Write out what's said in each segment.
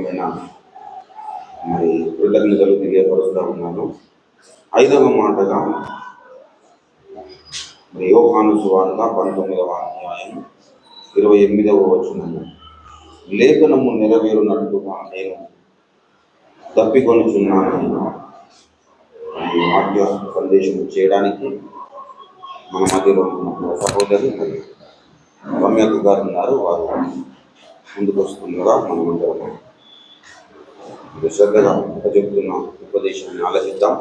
ప్రత్యేకమైన మరి కృతజ్ఞతలు తెలియపరుస్తూ ఉన్నాను. 5వ మాటగా యోహాను సువార్త 19వ అధ్యాయం 28వ వచనము, లేఖనము నెరవేరునట్టుగా నేను తప్పికొనుచున్నాను. ఈ వాక్య సందేశం చేయడానికి మన మధ్యలో సహోదరి రమ్యకు గారు ఉన్నారు. వారు ముందుకు వస్తుండగా మనమందరం శ్రద్ధగా చెప్తున్న ఉపదేశాన్ని ఆలోచిద్దాం.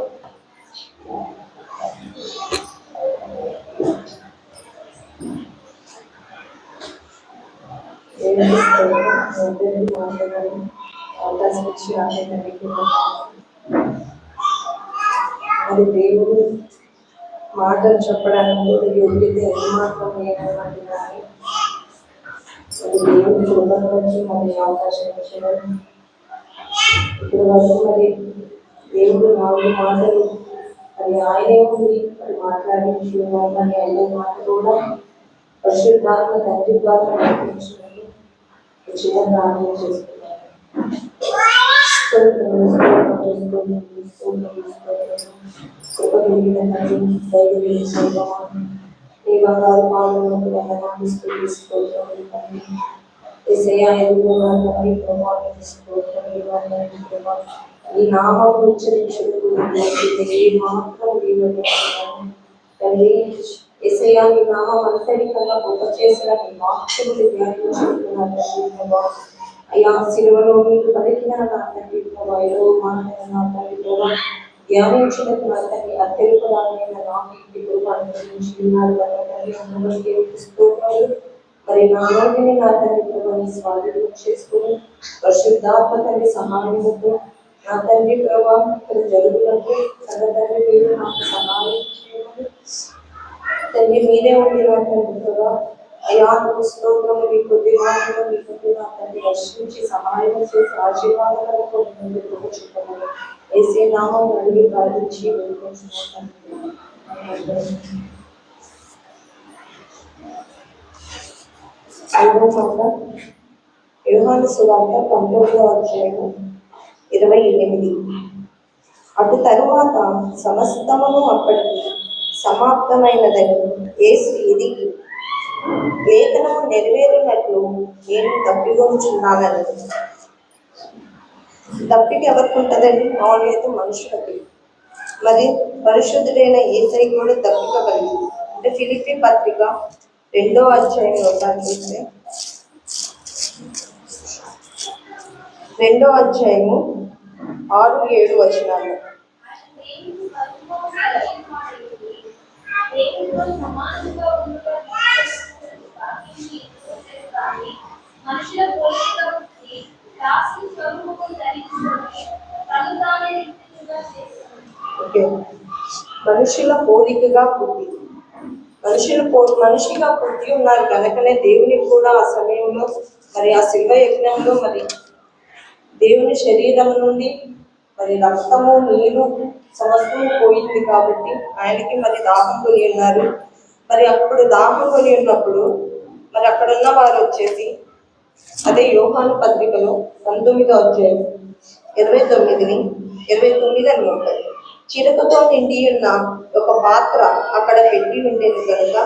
అది దేవుడు మాటలు చెప్పడానికి యోగ్యత ఏమాత్రం లేనటువంటి కానీ అది దేవుడు కృపను వచ్చి మనకి అవకాశం ఇచ్చారు. ఇప్పుడు వరకు మరి దేవుడు 4 మాటలు అది ఆయనే ఉంది అది మాట్లాడించి మరి 5వ మాట కూడా పరిశుద్ధాత్మ తండ్రి ద్వారా నడిపించినట్టు ఉచితంగా ఆజ్ఞ చేస్తున్నారు. ఈ బంగారు పాలనకు వందనాలు ఈ నామం ఉచ్చరించుటకు మాత్రం తండ్రి యేసయ్యా నీ నామం అంతరికంగా గొప్ప చేసిన నీ వాక్యములు ధ్యానించుకుంటున్నారు. అయ్యా సిలువలో మీరు పలికిన నా తండ్రి ప్రభావ మాట్లాడిన నా తండ్రి ప్రభావ ధ్యానించినట్టు నా తండ్రి అత్యల్పరాలైన నాకి అనుగ్రహించి ఉన్నారు తండ్రి. మరి నా నోటిని నా తండ్రి ప్రభావం స్వాధీనం చేసుకుని పరిశుద్ధాత్మ తండ్రి సహాయముతో నా తండ్రి ప్రభావం ఇక్కడ జరుగునట్టు తన తండ్రి మీరు నాకు సహాయం చేయండి తండ్రి. మీరే ఉండి నా తండ్రి ప్రభావ అయ్యా స్తోత్రము మీ కొద్ది మాటలు మీ కొద్ది నా తండ్రి రక్షించి సహాయం చేసి ఆశీర్వాదాలకు చెప్పమని యేసే నామం అడిగి ప్రార్థించి వెళ్ళుకుంటున్నాను. యోహాను సువార్త 19వ అధ్యాయం 28. అటు తరువాత సమస్తమును అప్పటికి సమాప్తమైనదని యేసు ఎదిగి లేఖనము నెరవేరినట్లు నేను తప్పికొనుచున్నానని. తప్పిక ఎవరికి ఉంటుందండి? మామూలుగా అయితే మనుషులకి. మరి పరిశుద్ధుడైన యేసయ్య కూడా తప్పిక కలిగింది. అంటే ఫిలిప్పీ పత్రిక 2వ అధ్యాయం ఒకసారి చూస్తే 2వ అధ్యాయము 6-7 వచనాలు. మనుషుల పోలికగా పుట్టి మనిషిగా పుట్టి ఉన్నారు కనుకనే దేవునికి కూడా ఆ సమయంలో మరి ఆ శిల్వ యజ్ఞంలో మరి దేవుని శరీరం నుండి మరి రక్తము నీరు సమస్తము పోయింది కాబట్టి ఆయనకి మరి దాహం కొని ఉన్నారు. మరి అప్పుడు దాహం కొని ఉన్నప్పుడు మరి అక్కడ ఉన్న వారు వచ్చేసి అదే యోహాను పత్రికలో 19వ అధ్యాయం 29-30 చిరకతో నిండి ఉన్న ఒక పాత్ర అక్కడ పెట్టి ఉండేది కనుక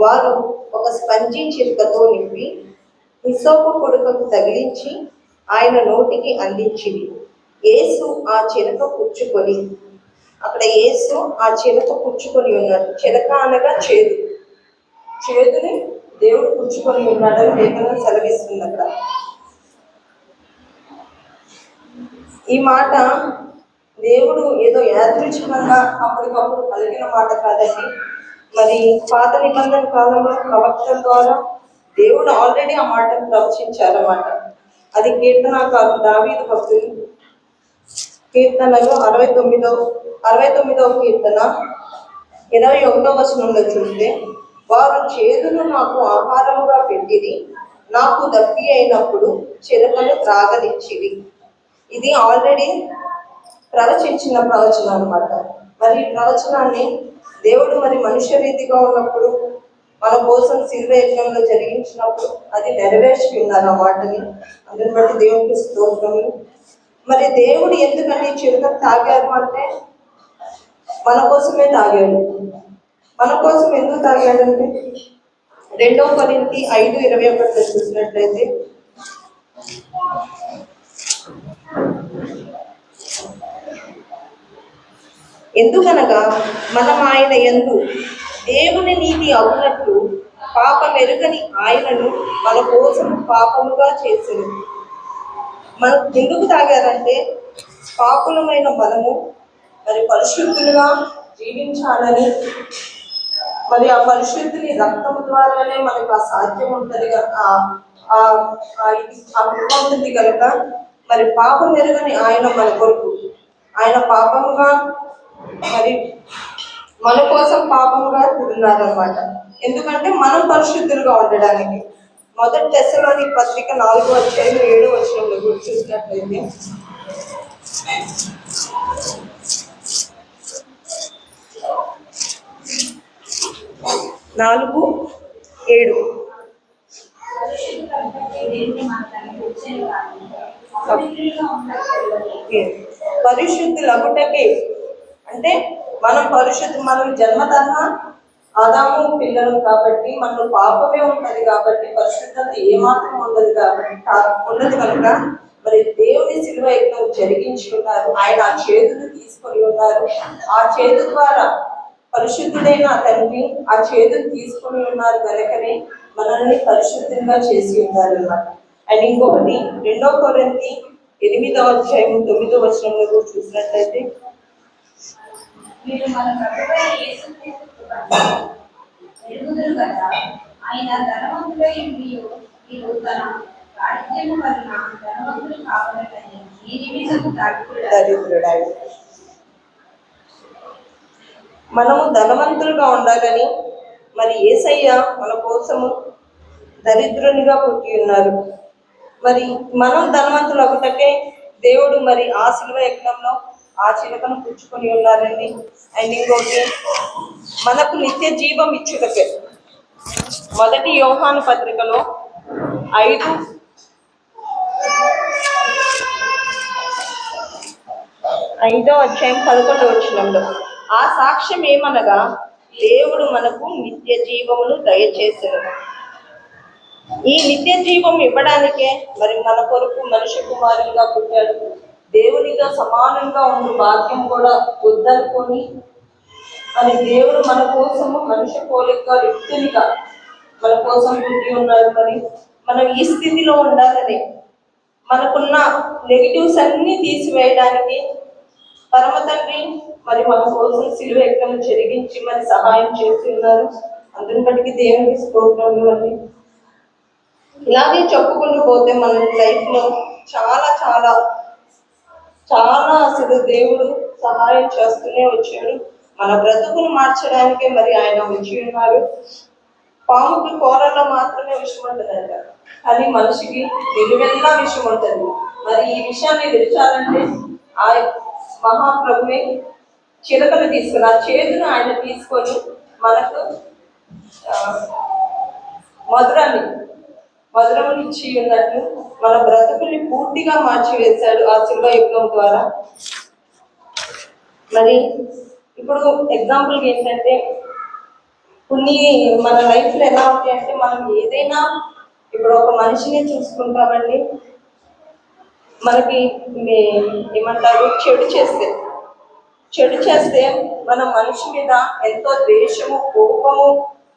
వారు ఒక స్పంజి చిరకతో నింపి హిసోపు కొడుకకు తగిలించి ఆయన నోటికి అందించింది. యేసు ఆ చిరక పుచ్చుకొని అక్కడ యేసు ఆ చిరక పుచ్చుకొని ఉన్నాడు. చిరక అనగా చేదుని దేవుడు పుచ్చుకొని ఉన్నాడని లేఖనం సెలవిస్తుంది. అక్కడ ఈ మాట దేవుడు ఏదో యాదృచ్ఛికంగా అప్పటికప్పుడు పలికిన మాట కాదండి. మరి పాత నిబంధన కాలంలో ప్రవక్తల ద్వారా దేవుడు ఆల్రెడీ ఆ మాటను ప్రవచించారన్నమాట. అది కీర్తనకారు దావీదు భక్తులు కీర్తనలు 69వ కీర్తన 21వ వచనంలో చూస్తే వారు చేదును నాకు ఆహారముగా పెట్టిరి, నాకు దప్పి అయినప్పుడు చిరకను త్రాగనిచ్చిరి. ఇది ఆల్రెడీ ప్రవచించిన ప్రవచనం అనమాట. మరి ఈ ప్రవచనాన్ని దేవుడు మరి మనుష్య రీతిగా ఉన్నప్పుడు మన కోసం శిల్వ యజ్ఞంలో జరిగించినప్పుడు అది నెరవేర్చి ఉన్నారు ఆ మాటని. అందుని బట్టి దేవునికి స్తోత్రములు. మరి దేవుడు ఎందుకని చిరుక తాగారు అంటే మన కోసమే తాగాడు. మన కోసం ఎందుకు తాగాడంటే 2 కొరింథీ 5:21 చూసినట్లయితే, ఎందుకనగా మనం ఆయన యందు దేవుని నీతి అవునట్లు పాపమెరుగని ఆయనను మన కోసం పాపముగా చేసింది. మనం ఎందుకు తాగారంటే పాపులమైన మనము మరి పరిశుద్ధులుగా జీవించాలని, మరి ఆ పరిశుద్ధిని రక్తము ద్వారానే మనకు ఆ సాధ్యం ఉంటుంది ఉంటుంది కనుక మరి పాపం ఎరుగని ఆయన మన కొరకు ఆయన పాపముగా మరి మన కోసం పాపముగా ఉన్నారనమాట. ఎందుకంటే మనం పరిశుద్ధులుగా ఉండడానికి. 1 తెస్సలోని పత్రిక 4:7 చూసినట్లయితే, 4:7 పరిశుద్ధులగుటకే అంటే మనం జన్మతః ఆదాము పిల్లలు కాబట్టి మనలో పాపమే ఉంటది కాబట్టి పరిశుద్ధత ఏమాత్రం ఉండదు కనుక మరి దేవుని శిలువ యజ్ఞం జరిగించి ఉన్నారు. ఆయన ఆ చేతులు తీసుకొని ఉన్నారు. ఆ చేతు ద్వారా పరిశుద్ధుడైన తండ్రి ఆ చేతులు తీసుకొని ఉన్నారు కనుకనే మనల్ని పరిశుద్ధంగా చేసి ఉన్నారు అన్నమాట. అండ్ ఇంకొకటి 2 కొరింథీ 8:9 చూసినట్లయితే, మీరు మన ప్రభువైన యేసుక్రీస్తు ఎరుగుదురు కదా, ఆయన ధనవంతుడై ఉండియు మీరు తన దారిద్ర్యము వలన ధనవంతులు కావాలని ఈ నిమిత్తము దరిద్రుడాడు. మనము ధనవంతులుగా ఉండాలని మరి యేసయ్య మన కోసము దరిద్రునిగా పుట్టి ఉన్నారు. మరి మనం ధనవంతులు ఒకటకే దేవుడు మరి ఆ శిలువ యజ్ఞంలో ఆ చిలకను పుచ్చుకొని ఉన్నారండి. అండ్ ఇంకోటి మనకు నిత్య జీవం ఇచ్చుటకే 1 యోహాను పత్రికలో 5:11 ఆ సాక్ష్యం ఏమనగా దేవుడు మనకు నిత్య జీవమును దయచేసెను. ఈ నిత్య జీవం ఇవ్వడానికే మరి మన కొరకు మనిషి కుమారునిగా పుట్టాడు. దేవునితో సమానంగా ఉన్న భాగ్యం కూడా వద్దనుకొని అని దేవుడు మన కోసము మనిషి పోలిక వ్యక్తునిగా మన కోసం పుట్టి ఉన్నాడు. మరి మనం ఈ స్థితిలో ఉండాలని మనకున్న నెగిటివ్స్ అన్ని తీసివేయడానికి పరమ తండ్రి మరి మన కోసం శిలువ యజ్ఞం జరిగించి మరి సహాయం చేసి ఉన్నారు. అందుని బట్టి దేవునికి స్తోత్రములు అండి. ఇలాగే చెప్పుకుంటూ పోతే మన లైఫ్ లో చాలా చాలా చాలా అసలు దేవుడు సహాయం చేస్తూనే వచ్చాడు. మన బ్రతుకును మార్చడానికే మరి ఆయన వచ్చి ఉన్నారు. పాముకి కూరల్లో మాత్రమే విషయం ఉంటుందంట, కానీ మనిషికి నిలువెల్లా విషయం ఉంటుంది. మరి ఈ విషయాన్ని తెచ్చాలంటే ఆ మహాప్రభువే చిలకలు తీసుకుని ఆ చేతును ఆయన తీసుకొని మనకు మధురములు ఇచ్చి ఉన్నట్లు మన బ్రతుకుల్ని పూర్తిగా మార్చివేశాడు ఆ శిలువ యజ్ఞం ద్వారా. మరి ఇప్పుడు ఎగ్జాంపుల్ ఏంటంటే కొన్ని మన లైఫ్లో ఎలా ఉంటాయి అంటే మనం ఏదైనా ఇప్పుడు ఒక మనిషిని చూసుకుంటామండి, మనకి ఏమంటారు చెడు చేస్తే మన మనిషి మీద ఎంతో ద్వేషము కోపము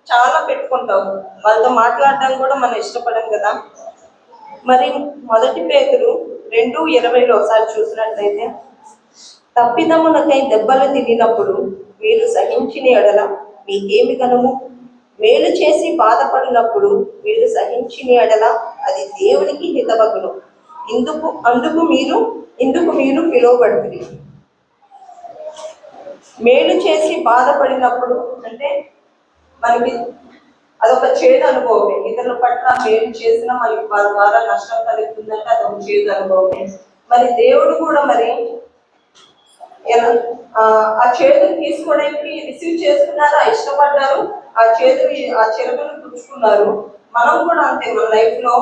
చాలా పెట్టుకుంటాము. వాళ్ళతో మాట్లాడడానికి కూడా మనం ఇష్టపడం కదా. మరి 1 పేతురు 2:20 ఒకసారి చూసినట్లయితే, తప్పిదమునకై దెబ్బలు తిరిగినప్పుడు మీరు సహించిన ఎడల మీకేమి గనము, మేలు చేసి బాధపడినప్పుడు మీరు సహించిన ఎడల అది దేవునికి హితవగును. ఇందుకు మీరు పిలువబడుతుంది. మేలు చేసి బాధపడినప్పుడు అంటే మనకి అదొక చేదు అనుభవమే. ఇతరుల పట్ల మేలు చేసినా మనకి వాళ్ళ ద్వారా నష్టం కలుగుతుందంటే అదొక చేదు అనుభవమే. మరి దేవుడు కూడా మరి ఆ చేతుని తీసుకోవడానికి రిసీవ్ చేసుకున్నారా, ఇష్టపడ్డారు. ఆ చిరకను పుచ్చుకున్నారు. మనం కూడా అంతే, మన లైఫ్ లో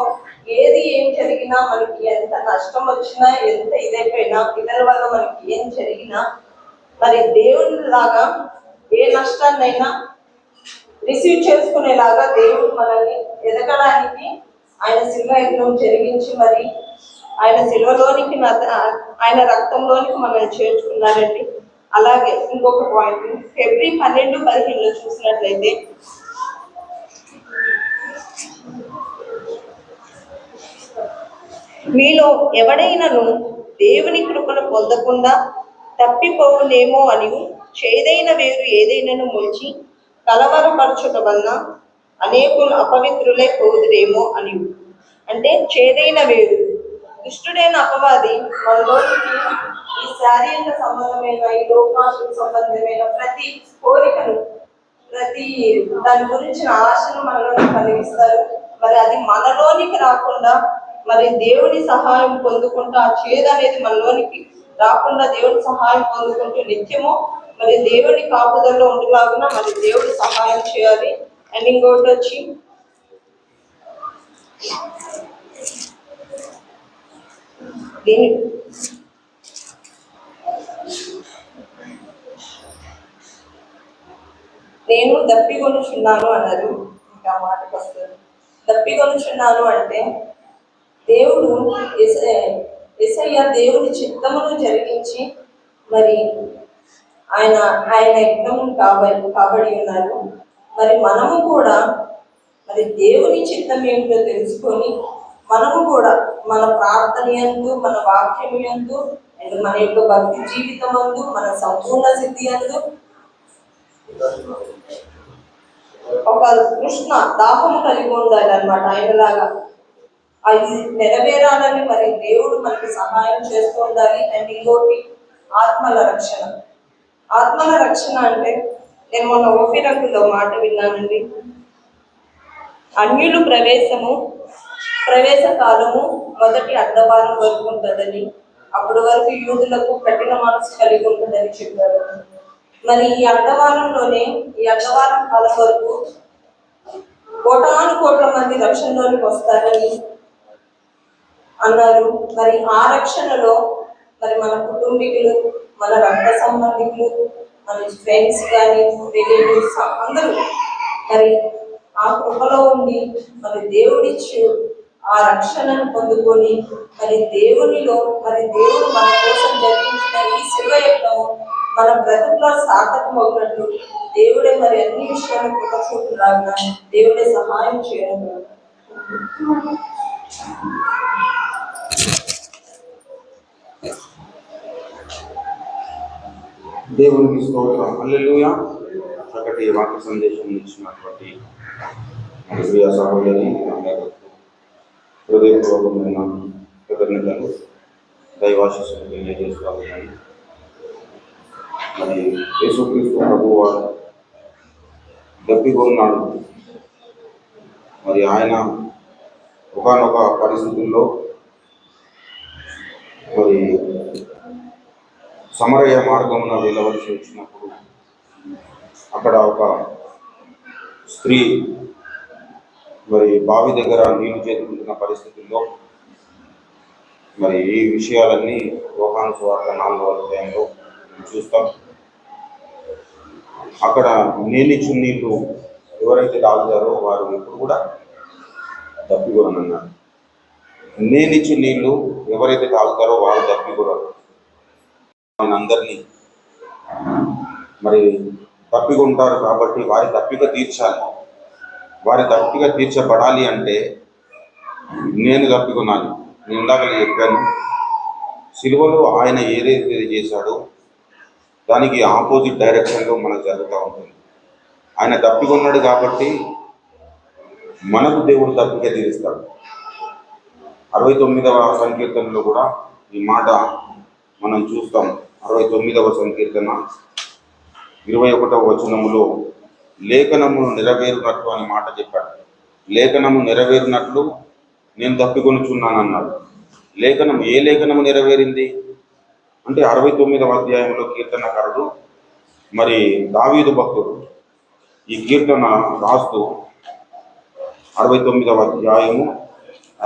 ఏం జరిగినా, మనకి ఎంత నష్టం వచ్చినా, ఎంత ఇదైపోయినా, ఇతరుల వల్ల మనకి ఏం జరిగినా, మరి దేవుని లాగా ఏ నష్టాన్నైనా రిసీవ్ చేసుకునేలాగా దేవుడు మనల్ని ఎదగడానికి ఆయన శిలువ యజ్ఞం జరిగించి మరి ఆయన శిలువలోనికి ఆయన రక్తంలోనికి మనల్ని చేర్చుకున్నారండి. అలాగే ఇంకొక పాయింట్ ఫిబ్రవరి 12-15 చూసినట్లయితే, మీలో ఎవడైనను దేవుని కృపను పొందకుండా తప్పిపోవునేమో అని చేదైన వేరు ఏదైనాను మొలిచి కలవరపరచుట వలన అనేకులు అపవిత్రులై పోదురేమో అని. అంటే చేదైన వేరు, దుష్టుడైన అపవాది మనలోనికి ఈ శారీరక సంబంధమైన, ఈ లోకాలకు సంబంధమైన ప్రతి కోరికను, ప్రతి దాని గురించిన ఆశను మనలోని కలిగిస్తారు. మరి అది మనలోనికి రాకుండా, మరి దేవుని సహాయం పొందుకుంటూ ఆ చేదు అనేది మనలోనికి రాకుండా దేవుని సహాయం పొందుకుంటూ నిత్యము మరి దేవుని కాపుదల్లో ఉండేలాగున మరి దేవుడు సహాయం చేయాలి. అండ్ ఇంకోటి వచ్చి నేను దప్పికొనుచున్నాను అన్నారు. ఇంకా మాటకు వస్తుంది. దప్పికొనుచున్నాను అంటే దేవుడు యేసయ్య దేవుని చిత్తమును జరిగించి మరి ఆయన యజ్ఞం కాబడి ఉన్నారు. మరి మనము కూడా మరి దేవుని చిత్తం ఏమిటో తెలుసుకొని మనము కూడా మన ప్రార్థన యందు, మన వాక్యం యందు, అండ్ మన యొక్క భక్తి జీవితం యందు, మన సంపూర్ణ స్థితి యందు ఒక కృష్ణ దాహము కలిగి ఉండాలి అన్నమాట. ఆయనలాగా అది నెరవేరాలని మరి దేవుడు మనకి సహాయం చేస్తూ ఉండాలి. అండ్ ఇంకోటి ఆత్మల రక్షణ. ఆత్మల రక్షణ అంటే నేను మొన్న ఓపిరంగులో మాట విన్నానండి. అన్యులు ప్రవేశ కాలము మొదటి అర్ధవారం వరకు ఉంటుందని, అప్పటి వరకు యూదులకు కఠిన మనసు కలిగి ఉంటుందని చెప్పారు. మరి ఈ అర్ధవారం కాలం వరకు కోట్ల మంది రక్షణలోనికి వస్తారని అన్నారు. మరి ఆ రక్షణలో మరి మన కుటుంబీకులు, మన రక్త సంబంధికులు, మన ఫ్రెండ్స్ కానీ, రిలేటివ్స్ అందరూ మరి ఆ కృపలో ఉండి మరి దేవుడిచ్చు ఆ రక్షణను పొందుకొని మరి దేవునిలో మరి దేవుడు మన కోసం జరిగించిన ఈ శిలువ యజ్ఞం మన బ్రతుకులో సార్థకం అవునట్లు దేవుడే మరి అన్ని విషయాలు కృప చూపులాగా దేవుడే సహాయం చేయడం. దేవునికి స్తోత్రం. హల్లెలూయా. చక్కటి వాక్య సందేశం ఇచ్చినటువంటి ప్రియ సహోదరి హృదయపూర్వకమైన కృతజ్ఞతలు దైవాశీస్సులు తెలియజేసుకోవాలి. మరి యేసుక్రీస్తు ప్రభువు వారు దప్పికొన్నాడు. మరి ఆయన ఒకానొక పరిస్థితుల్లో మరి సమరయ మార్గమున వెళ్ళవలసి వచ్చినప్పుడు అక్కడ ఒక స్త్రీ మరి బావి దగ్గర నీళ్లు చేతుకుంటున్న పరిస్థితుల్లో మరి ఈ విషయాలన్నీ యోహాను సువార్త 4వ అధ్యాయంలో చూస్తాం. అక్కడ నేనిచ్చు నీళ్లు ఎవరైతే తాగుతారో వారు ఎప్పుడు కూడా తప్పికొనన్నారు. నేనిచ్చు నీళ్లు ఎవరైతే తాగుతారో వారు తప్పికొనరు. అందరినీ మరి తప్పికొంటారు కాబట్టి వారి తప్పిక తీర్చాలి. వారి తప్పిక తీర్చబడాలి అంటే నేను తప్పికొనాలి. నేను ఇందాక చెప్పాను, సిలువలో ఆయన ఏదైతే చేశాడో దానికి ఆపోజిట్ డైరెక్షన్లో మనకు జరుగుతూ ఉంటుంది. ఆయన తప్పికొన్నాడు కాబట్టి మనకు దేవుడు తప్పిక తీరుస్తాడు. 69వ సంకీర్తనలో కూడా ఈ మాట మనం చూస్తాం. 69వ సంకీర్తన 21వ వచనములో లేఖనమును నెరవేరునట్లు అనే మాట చెప్పాడు. లేఖనము నెరవేరునట్లు నేను తప్పికొనుచున్నానన్నాడు. లేఖనం ఏ లేఖనము నెరవేరింది అంటే 69వ అధ్యాయంలో కీర్తనకారుడు మరి దావీదు భక్తుడు ఈ కీర్తన రాస్తూ 69వ అధ్యాయము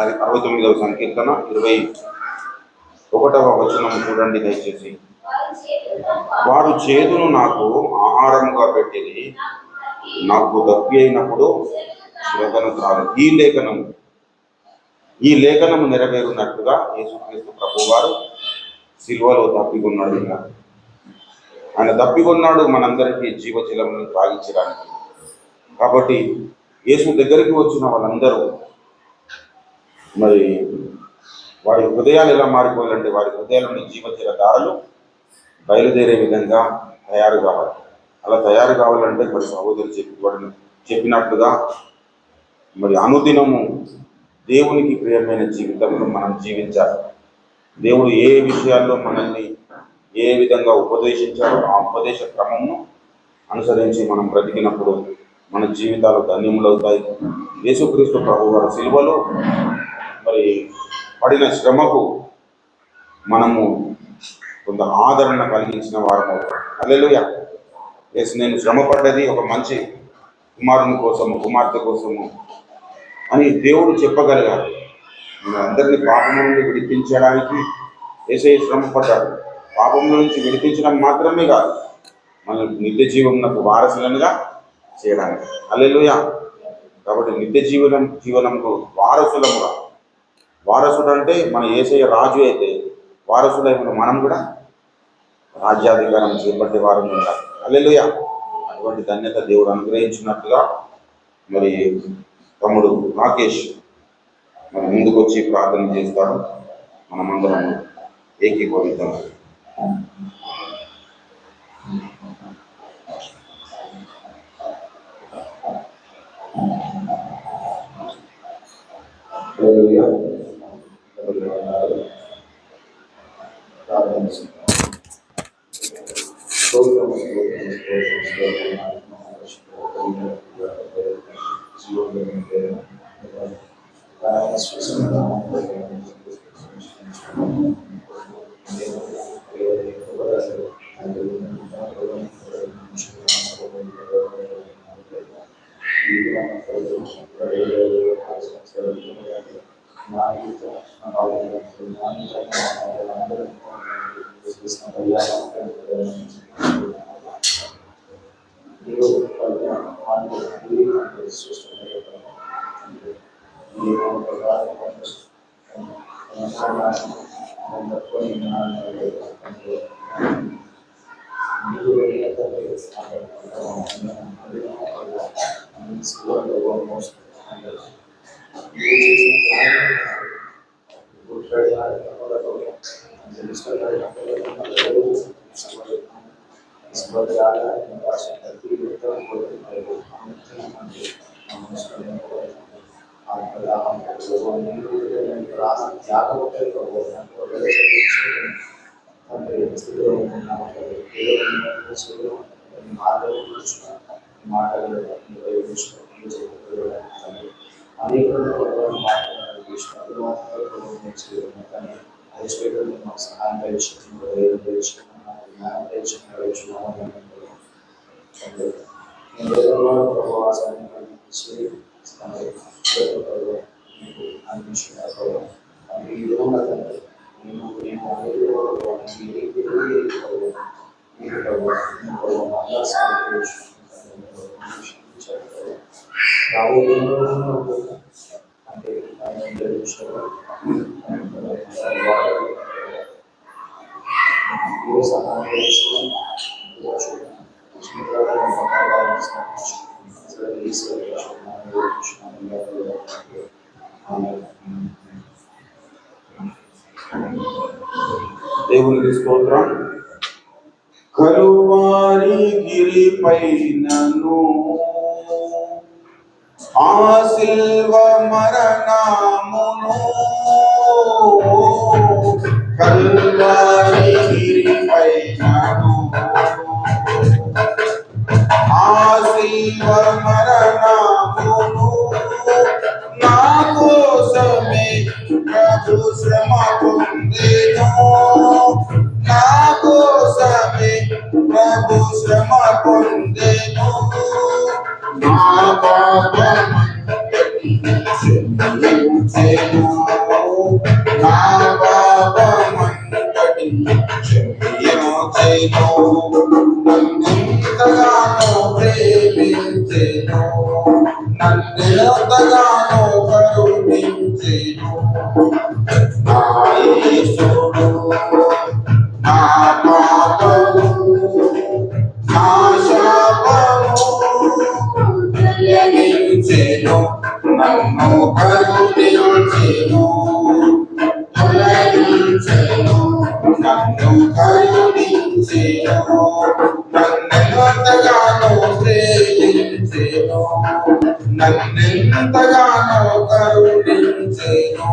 69వ సంకీర్తన 21వ వచనం చూడండి దయచేసి. వారు చేదును నాకు ఆహారముగా పెట్టింది, నాకు దప్పి అయినప్పుడు శ్రద్ధను త్రాగు. ఈ లేఖనము నెరవేరున్నట్టుగా యేసుక్రీస్తు ప్రభువారు సిలువలో తప్పికొన్నాడు. ఆయన తప్పికొన్నాడు మనందరికీ జీవజలమును త్రాగించడానికి. కాబట్టి యేసు దగ్గరికి వచ్చిన వాళ్ళందరూ మరి వారి హృదయాలు ఎలా మారిపోవాలంటే వారి హృదయాలని జీవజల దారులు బయలుదేరే విధంగా తయారు కావాలి. అలా తయారు కావాలంటే మరి సహోదరు చెప్పినట్లుగా మరి అనుదినము దేవునికి ప్రియమైన జీవితంలో మనం జీవించాలి. దేవుడు ఏ విషయాల్లో మనల్ని ఏ విధంగా ఉపదేశించారో ఆ ఉపదేశ క్రమము అనుసరించి మనం బ్రతికినప్పుడు మన జీవితాలు ధన్యములవుతాయి. యేసుక్రీస్తు ప్రభువారు సిలువలో మరి పడిన శ్రమకు మనము కొంత ఆదరణ కలిగించిన వారము. హల్లెలూయా. నేను శ్రమ పడ్డది ఒక మంచి కుమారుని కోసము, కుమార్తె కోసము అని దేవుడు చెప్పగలిగారు. అందరినీ పాపం నుండి విడిపించడానికి యేసయ్య శ్రమ పడ్డాడు. పాపంలో నుంచి విడిపించడం మాత్రమే కాదు, మన నిత్య జీవమునకు వారసులనుగా చేయడానికి. హల్లెలూయా. కాబట్టి నిత్య జీవనంకు వారసులముగా, వారసుడు అంటే మన యేసయ్య రాజు అయితే వారసులైన మనం కూడా రాజ్యాధికారం చేపట్టే వారు ఉండాలి. హల్లెలూయా. అటువంటి ధన్యత దేవుడు అనుగ్రహించినట్టుగా మరి తమ్ముడు రాకేష్ మరి ముందుకు వచ్చి ప్రార్థన చేస్తాడు. మనమందరం ఏకీభవిద్దాం. దేవునికి స్తోత్రం. కలువారి గిరిపైనను ఆ సిల్వ మరణమును, కలువారి గిరిపైనను ఆ సిల్వ మరణమును నా కోసమే ప్రభు శ్రమ పొందెను, నా కోసమే ప్రభు శ్రమ పొందెను. క్షమించెను, నన్నెంతగానో ప్రేమించెను, నన్నెంతగానో కరుణించెను. నా యేసుడు నా పాపము నా శాపము తొలగించెను, నన్ను కరుణించెను, నన్ను కరుణించెను, నన్నెంతగానో ప్రేమించెను, నన్నెంతగానో కరుణించెను.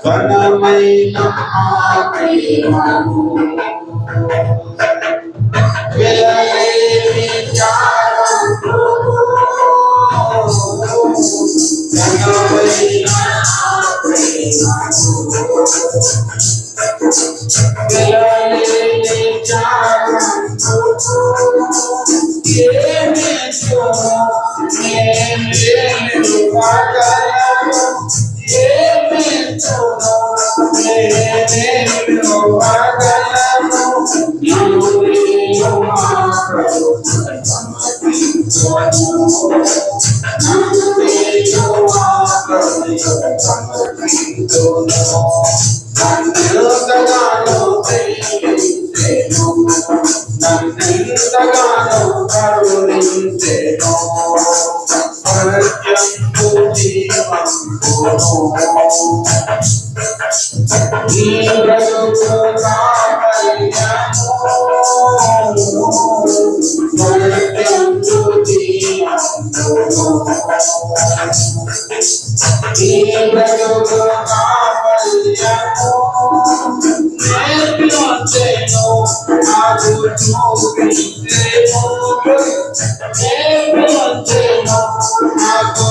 ఘనమైన ఆ ప్రేమను వెలలేని త్యాగమును, ఘనమైన ఆ ప్రేమను వెలలేని త్యాగమును ఏమిచ్చును నేను పగలను, ఏమిచ్చును నేను పగలను, నీవు మా ప్రభువును సమర్పించును, నీవు మా ప్రభువును సమర్పించును. నన్నెంతగానో ప్రేమించెను, నన్నెంతగానో కరుణించెను, సత్యము జీవమును నీ బ్రతుకు కావలెను, సత్యము జీవమును నీ బ్రతుకు కావలెను. నేర్పించెను నాకు చూపించెను, నేర్పించెను నాకు